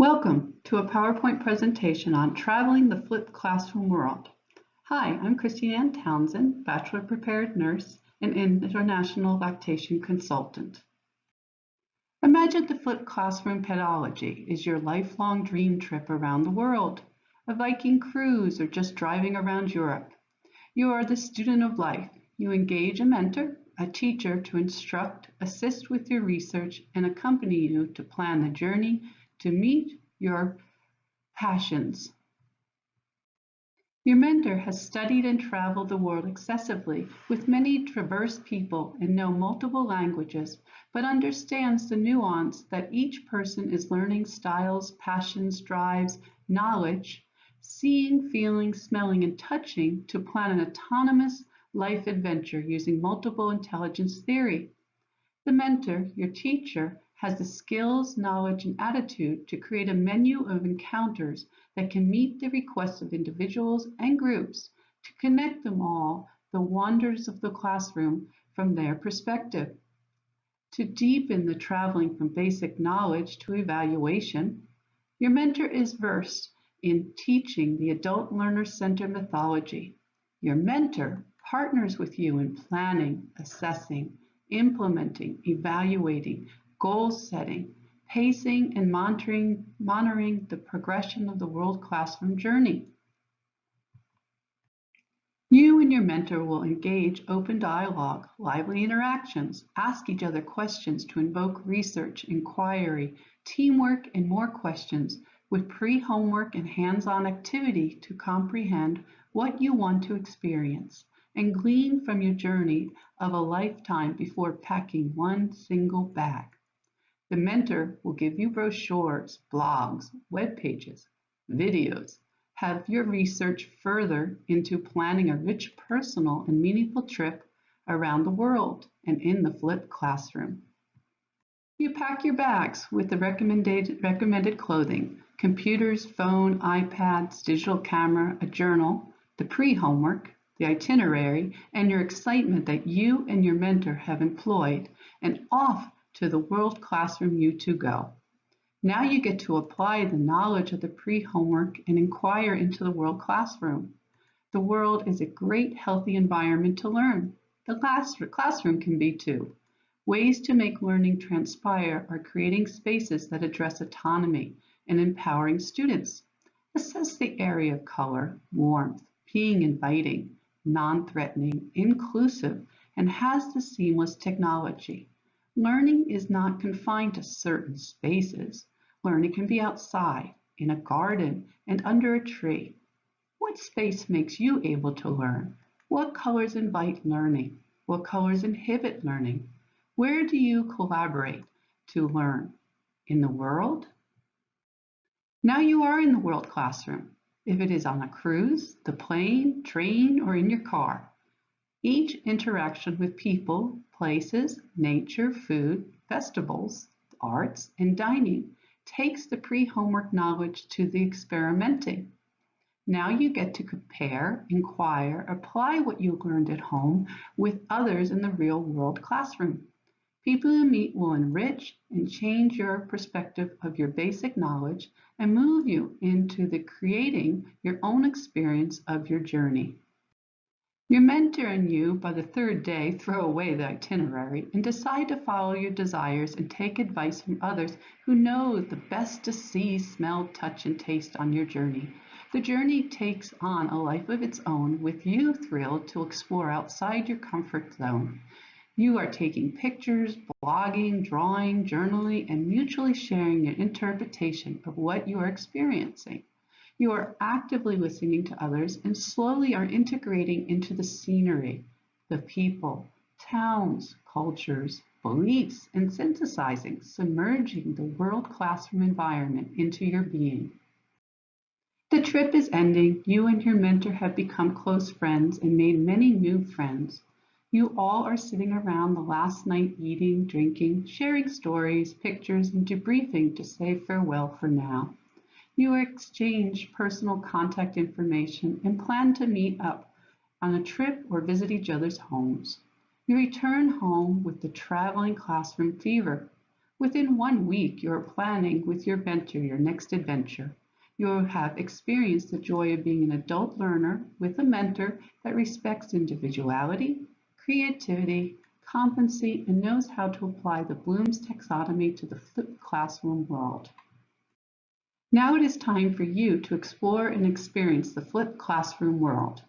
Welcome to a PowerPoint presentation on traveling the flipped classroom world. Hi, I'm Christine Ann Townsend, Bachelor Prepared Nurse and International Lactation Consultant. Imagine the flipped classroom pedagogy is your lifelong dream trip around the world, a Viking cruise, or just driving around Europe. You are the student of life. You engage a mentor, a teacher to instruct, assist with your research, and accompany you to plan the journey to meet your passions. Your mentor has studied and traveled the world excessively with many diverse people and know multiple languages, but understands the nuance that each person is learning styles, passions, drives, knowledge, seeing, feeling, smelling, and touching to plan an autonomous life adventure using multiple intelligence theory. The mentor, your teacher, has the skills, knowledge, and attitude to create a menu of encounters that can meet the requests of individuals and groups to connect them all the wonders of the classroom from their perspective. To deepen the traveling from basic knowledge to evaluation, your mentor is versed in teaching the adult learner-centered methodology. Your mentor partners with you in planning, assessing, implementing, evaluating, goal setting, pacing, and monitoring the progression of the world classroom journey. You and your mentor will engage open dialogue, lively interactions, ask each other questions to invoke research, inquiry, teamwork, and more questions with pre-homework and hands-on activity to comprehend what you want to experience and glean from your journey of a lifetime before packing one single bag. The mentor will give you brochures, blogs, web pages, videos, have your research further into planning a rich, personal, and meaningful trip around the world and in the flipped classroom. You pack your bags with the recommended clothing, computers, phone, iPads, digital camera, a journal, the pre-homework, the itinerary, and your excitement that you and your mentor have employed, and off to the world classroom you two go. Now you get to apply the knowledge of the pre-homework and inquire into the world classroom. The world is a great, healthy environment to learn. The classroom can be too. Ways to make learning transpire are creating spaces that address autonomy and empowering students. Assess the area of color, warmth, being inviting, non-threatening, inclusive, and has the seamless technology. Learning is not confined to certain spaces. Learning can be outside, in a garden, and under a tree. What space makes you able to learn? What colors invite learning? What colors inhibit learning? Where do you collaborate to learn? In the world? Now you are in the world classroom. If it is on a cruise, the plane, train, or in your car. Each interaction with people, places, nature, food, festivals, arts, and dining takes the pre-homework knowledge to the experimenting. Now you get to compare, inquire, apply what you learned at home with others in the real world classroom. People you meet will enrich and change your perspective of your basic knowledge and move you into the creating your own experience of your journey. Your mentor and you, by the third day, throw away the itinerary and decide to follow your desires and take advice from others who know the best to see, smell, touch, and taste on your journey. The journey takes on a life of its own with you thrilled to explore outside your comfort zone. You are taking pictures, blogging, drawing, journaling, and mutually sharing your interpretation of what you are experiencing. You are actively listening to others and slowly are integrating into the scenery, the people, towns, cultures, beliefs, and synthesizing, submerging the world classroom environment into your being. The trip is ending. You and your mentor have become close friends and made many new friends. You all are sitting around the last night eating, drinking, sharing stories, pictures, and debriefing to say farewell for now. You exchange personal contact information and plan to meet up on a trip or visit each other's homes. You return home with the traveling classroom fever. Within 1 week, you are planning with your mentor your next adventure. You will have experienced the joy of being an adult learner with a mentor that respects individuality, creativity, competency, and knows how to apply the Bloom's taxonomy to the flipped classroom world. Now it is time for you to explore and experience the flipped classroom world.